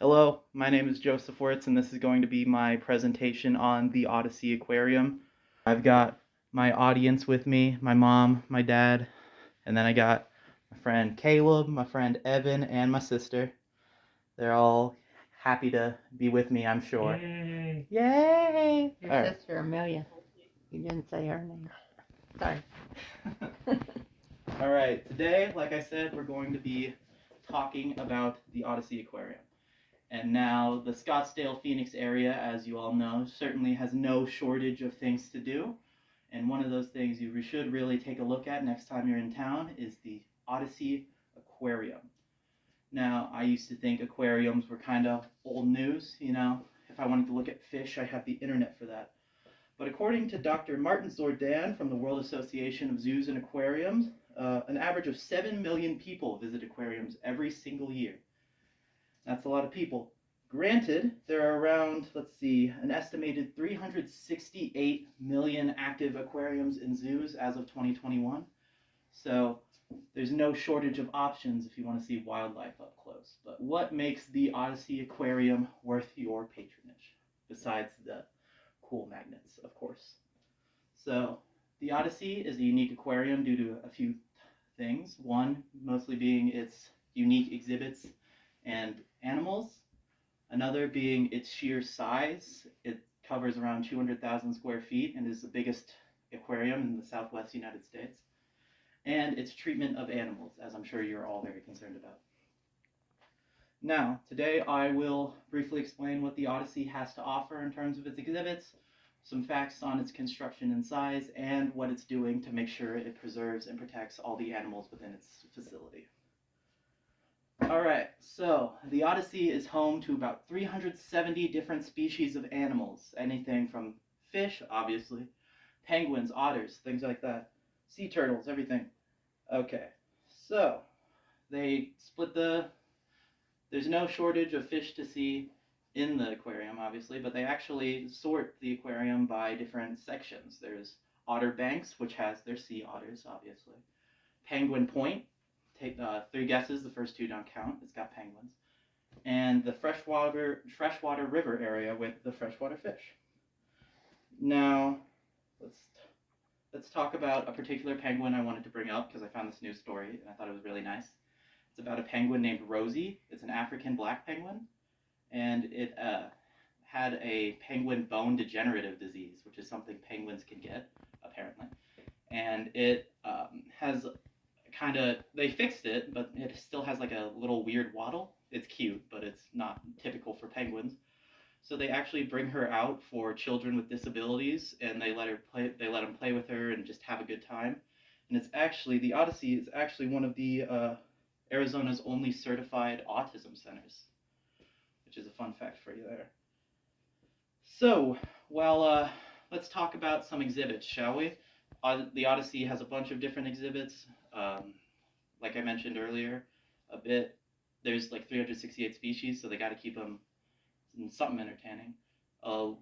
Hello, my name is Joseph Wirtz, and this is going to be my presentation on the OdySea Aquarium. I've got my audience with me, my mom, my dad, and then I got my friend Caleb, my friend Evan, and my sister. They're all happy to be with me, I'm sure. Yay! Yay! Your All right. sister Amelia. You didn't say her name. Sorry. All right, today, like I said, we're going to be talking about the OdySea Aquarium. And now the Scottsdale, Phoenix area, as you all know, certainly has no shortage of things to do. And one of those things you should really take a look at next time you're in town is the OdySea Aquarium. Now, I used to think aquariums were kind of old news, you know. If I wanted to look at fish, I have the internet for that. But according to Dr. Martin Zordan from the World Association of Zoos and Aquariums, an average of 7 million people visit aquariums every single year. That's a lot of people. Granted, there are around, an estimated 368 million active aquariums in zoos as of 2021. So there's no shortage of options if you want to see wildlife up close. But what makes the OdySea Aquarium worth your patronage? Besides the cool magnets, of course. So the OdySea is a unique aquarium due to a few things. One, mostly being its unique exhibits and animals. Another being its sheer size. It covers around 200,000 square feet and is the biggest aquarium in the Southwest United States. And its treatment of animals, as I'm sure you're all very concerned about. Now, today I will briefly explain what the OdySea has to offer in terms of its exhibits, some facts on its construction and size, and what it's doing to make sure it preserves and protects all the animals within its facility. Alright, so the OdySea is home to about 370 different species of animals. Anything from fish, obviously, penguins, otters, things like that, sea turtles, everything. Okay, so they split there's no shortage of fish to see in the aquarium, obviously, but they actually sort the aquarium by different sections. There's Otter Banks, which has their sea otters, obviously. Penguin Point, take 3 guesses, the first 2 don't count, it's got penguins. And the freshwater river area with the freshwater fish. Now, let's talk about a particular penguin I wanted to bring up because I found this news story and I thought it was really nice. It's about a penguin named Rosie. It's an African black penguin, and it had a penguin bone degenerative disease, which is something penguins can get, apparently. And it has they fixed it, but it still has like a little weird waddle. It's cute, but it's not typical for penguins. So they actually bring her out for children with disabilities, and they let them play with her and just have a good time. And it's actually the OdySea is actually one of the Arizona's only certified autism centers, which is a fun fact for you there. So, let's talk about some exhibits, shall we? The OdySea has a bunch of different exhibits. Like I mentioned earlier, there's like 368 species, so they got to keep them something entertaining. A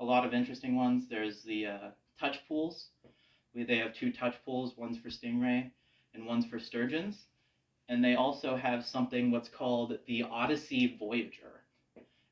lot of interesting ones. There's the touch pools. They have 2 touch pools. One's for stingray and one's for sturgeons. And they also have what's called the OdySea Voyager.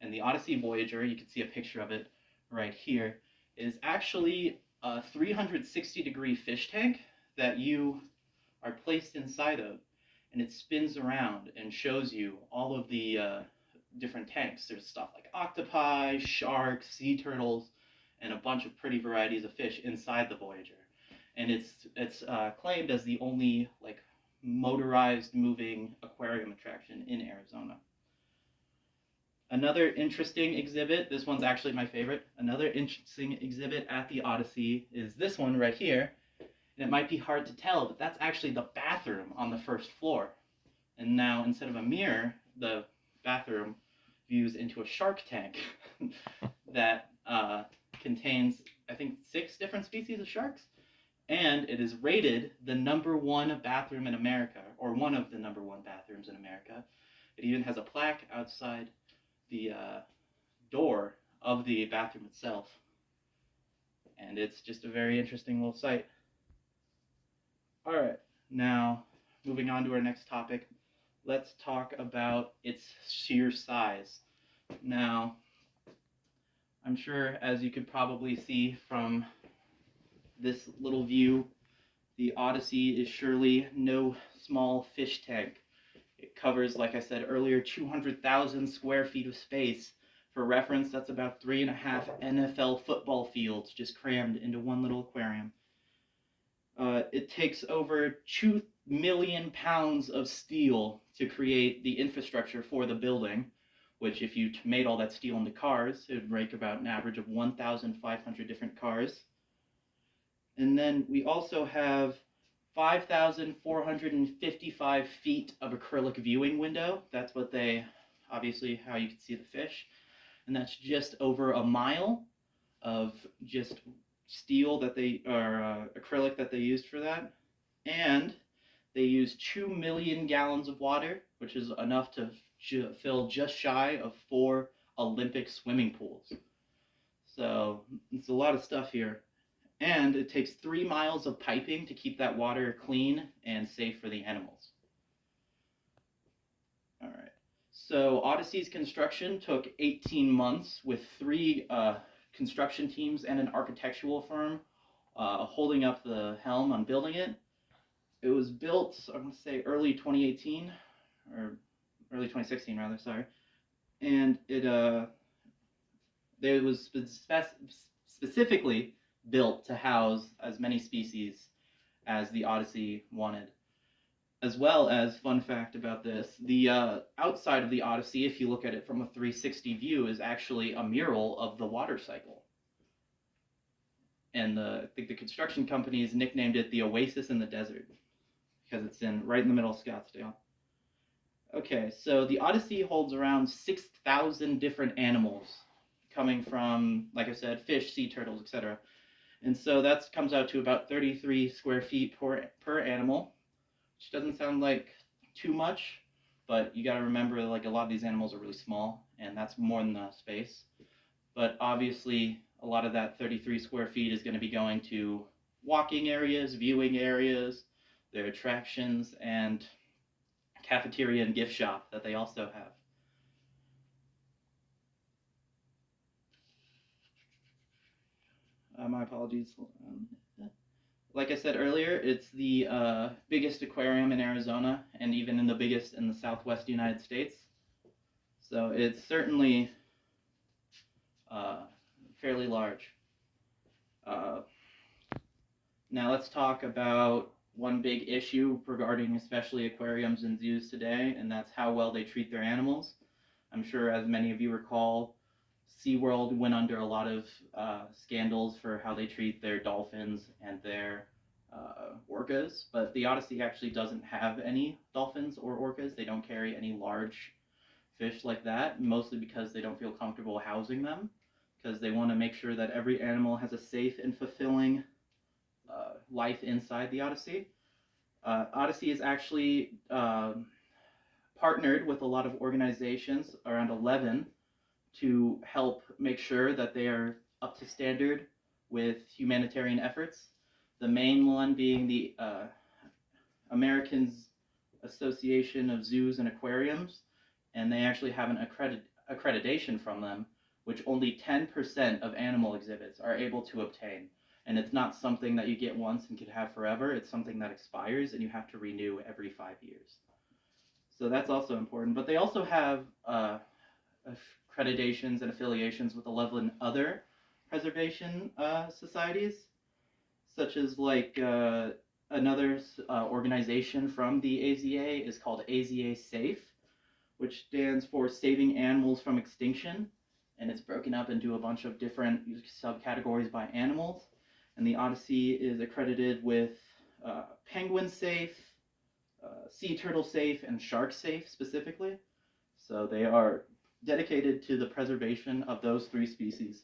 And the OdySea Voyager, you can see a picture of it right here, is actually a 360-degree fish tank that you are placed inside of, and it spins around and shows you all of the different tanks. There's stuff like octopi, sharks, sea turtles, and a bunch of pretty varieties of fish inside the Voyager. And it's claimed as the only motorized moving aquarium attraction in Arizona. Another interesting exhibit, this one's actually my favorite, another interesting exhibit at the OdySea is this one right here. And it might be hard to tell, but that's actually the bathroom on the first floor. And now, instead of a mirror, the bathroom views into a shark tank that contains, I think, 6 different species of sharks. And it is rated the #1 bathroom in America, or one of the #1 bathrooms in America. It even has a plaque outside the door of the bathroom itself. And it's just a very interesting little site. Alright, now moving on to our next topic. let's talk about its sheer size. Now, I'm sure, as you could probably see from this little view, the OdySea is surely no small fish tank. It covers, like I said earlier, 200,000 square feet of space. For reference, that's about 3.5 NFL football fields just crammed into one little aquarium. It takes over 2 million pounds of steel to create the infrastructure for the building, which if you made all that steel into cars, it would make about an average of 1,500 different cars. And then we also have 5,455 feet of acrylic viewing window. That's what they, obviously, how you can see the fish. And that's just over a mile of just steel that they, or acrylic that they used for that. And they use 2 million gallons of water, which is enough to fill just shy of 4 Olympic swimming pools. So it's a lot of stuff here. And it takes 3 miles of piping to keep that water clean and safe for the animals. All right. So OdySea's construction took 18 months with 3 construction teams and an architectural firm holding up the helm on building it. It was built, I'm going to say early 2018, or early 2016 rather, sorry. And it was specifically built to house as many species as the OdySea wanted. As well as, fun fact about this, the outside of the OdySea, if you look at it from a 360 view, is actually a mural of the water cycle. And I think the construction companies nicknamed it the Oasis in the Desert, because it's right in the middle of Scottsdale. Okay, so the OdySea holds around 6,000 different animals, coming from, like I said, fish, sea turtles, etc. And so that comes out to about 33 square feet per animal, which doesn't sound like too much, but you got to remember, like, a lot of these animals are really small, and that's more than enough space. But obviously, a lot of that 33 square feet is going to be going to walking areas, viewing areas, their attractions, and cafeteria and gift shop that they also have. My apologies. Like I said earlier, it's the biggest aquarium in Arizona, and even in the biggest in the southwest United States. So it's certainly fairly large. Now let's talk about one big issue regarding especially aquariums and zoos today, and that's how well they treat their animals. I'm sure, as many of you recall, SeaWorld went under a lot of scandals for how they treat their dolphins and their orcas, but the OdySea actually doesn't have any dolphins or orcas. They don't carry any large fish like that, mostly because they don't feel comfortable housing them, because they want to make sure that every animal has a safe and fulfilling life inside the OdySea. OdySea is actually partnered with a lot of organizations, around 11, to help make sure that they are up to standard with humanitarian efforts. The main one being the Americans Association of Zoos and Aquariums, and they actually have an accreditation from them, which only 10% of animal exhibits are able to obtain. And it's not something that you get once and can have forever. It's something that expires and you have to renew every 5 years. So that's also important. But they also have accreditations and affiliations with 11 other preservation societies, such as like another organization from the AZA is called AZA Safe, which stands for Saving Animals from Extinction, and it's broken up into a bunch of different subcategories by animals. And the OdySea is accredited with Penguin Safe, Sea Turtle Safe, and Shark Safe specifically. So they are dedicated to the preservation of those 3 species.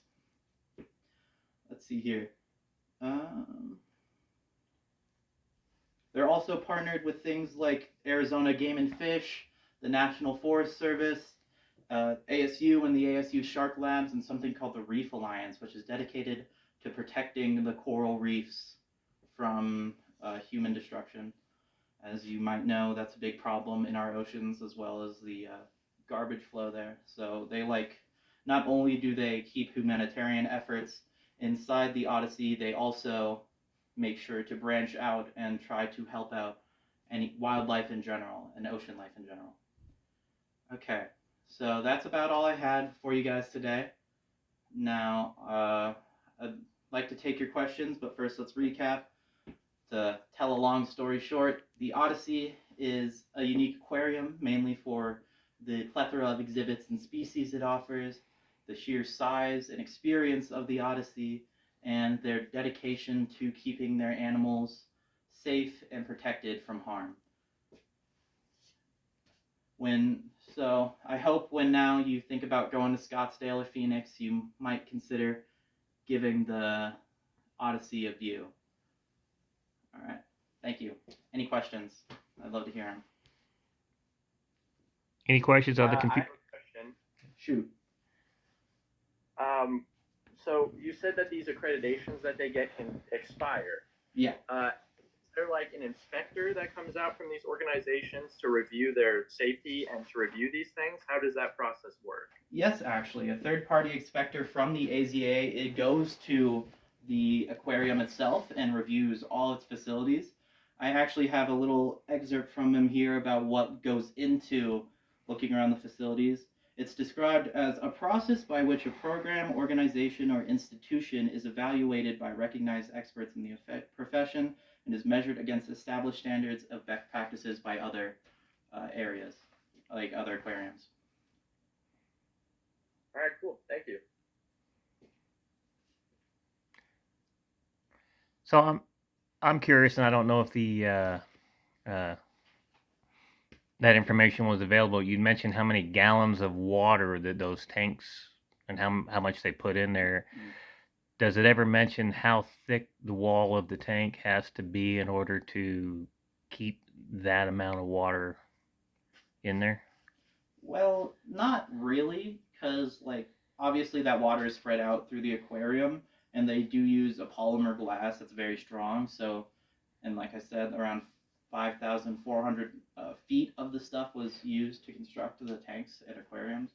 Let's see here. They're also partnered with things like Arizona Game and Fish, the National Forest Service, ASU and the ASU Shark Labs, and something called the Reef Alliance, which is dedicated to protecting the coral reefs from human destruction. As you might know, that's a big problem in our oceans as well as the garbage flow there. So they not only do they keep humanitarian efforts inside the OdySea, they also make sure to branch out and try to help out any wildlife in general and ocean life in general. Okay, so that's about all I had for you guys today. Now, I'd like to take your questions, but first let's recap. To tell a long story short, the OdySea is a unique aquarium mainly for the plethora of exhibits and species it offers, the sheer size and experience of the OdySea, and their dedication to keeping their animals safe and protected from harm. So I hope when now you think about going to Scottsdale or Phoenix, you might consider giving the OdySea a view. All right. Thank you. Any questions? I'd love to hear them. Any questions on the I computer? have a question. Shoot. So you said that these accreditations that they get can expire. Yeah. Is there like an inspector that comes out from these organizations to review their safety and to review these things? How does that process work? Yes, actually. A third-party inspector from the AZA, it goes to the aquarium itself and reviews all its facilities. I actually have a little excerpt from him here about what goes into looking around the facilities. It's described as a process by which a program, organization, or institution is evaluated by recognized experts in the profession and is measured against established standards of best practices by other areas, like other aquariums. All right, cool. Thank you. So I'm curious, and I don't know if that information was available. You mentioned how many gallons of water that those tanks and how much they put in there. Does it ever mention how thick the wall of the tank has to be in order to keep that amount of water in there? Well, not really, because obviously that water is spread out through the aquarium, and they do use a polymer glass that's very strong. So, and like I said, around 5,400 feet of the stuff was used to construct the tanks at aquariums,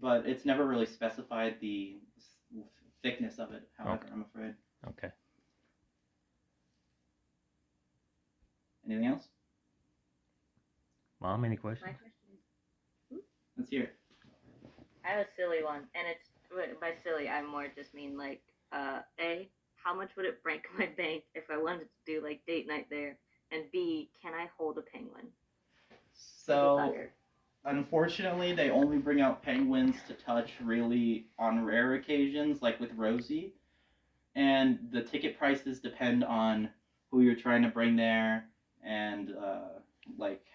but it's never really specified the thickness of it. However, Okay. I'm afraid. Okay. Anything else? Mom, any questions? My question. Let's hear it. I have a silly one, and it's by silly I more just mean A, how much would it break my bank if I wanted to do like date night there, and B, can I hold a penguin? So, unfortunately, they only bring out penguins to touch really on rare occasions, like with Rosie. And the ticket prices depend on who you're trying to bring there and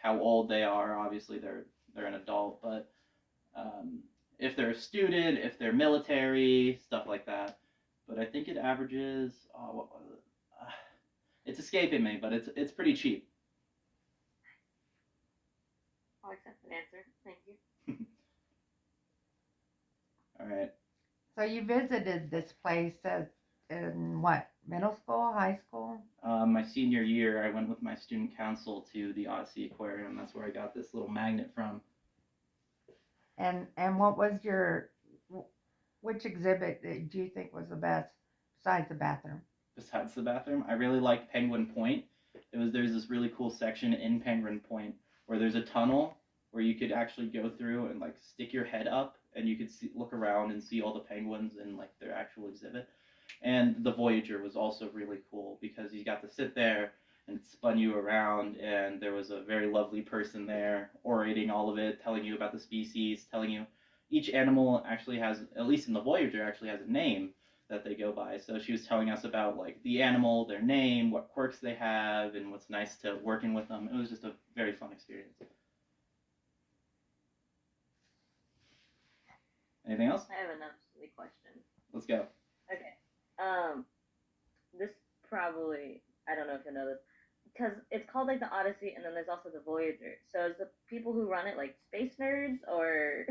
how old they are. Obviously, they're an adult, but if they're a student, if they're military, stuff like that. But I think it averages. What was it? It's escaping me, but it's pretty cheap. I'll accept an answer. Thank you. All right. So you visited this place in what, middle school, high school? My senior year, I went with my student council to the OdySea Aquarium. That's where I got this little magnet from. And what was which exhibit do you think was the best besides the bathroom? Besides the bathroom, I really liked Penguin Point. There's this really cool section in Penguin Point where there's a tunnel where you could actually go through and stick your head up and you could look around and see all the penguins in their actual exhibit. And the Voyager was also really cool because you got to sit there and it spun you around, and there was a very lovely person there orating all of it, telling you about the species, telling you each animal actually has, at least in the Voyager, actually has a name that they go by. So she was telling us about the animal, their name, what quirks they have, and what's nice to working with them. It was just a very fun experience. Anything else? I have another silly question. Let's go. Okay. This probably, I don't know if you know this, because it's called the OdySea, and then there's also the Voyager. So is the people who run it space nerds, or?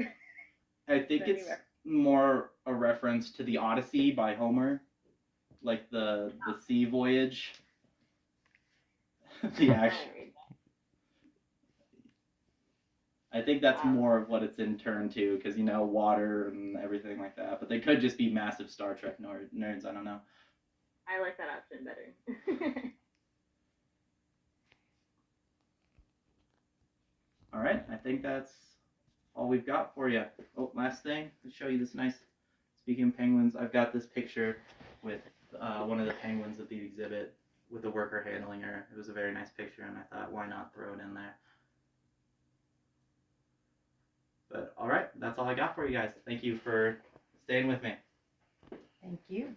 I think it's more a reference to the Odyssey by Homer, the sea voyage. The actual. I think that's Wow. more of what it's in turn to, because water and everything like that. But they could just be massive Star Trek nerds. I don't know. I like that option better. All right, I think that's all we've got for you. Oh, last thing, I'll show you this nice. Speaking of penguins, I've got this picture with one of the penguins at the exhibit with the worker handling her. It was a very nice picture, and I thought, why not throw it in there? But all right, that's all I got for you guys. Thank you for staying with me. Thank you.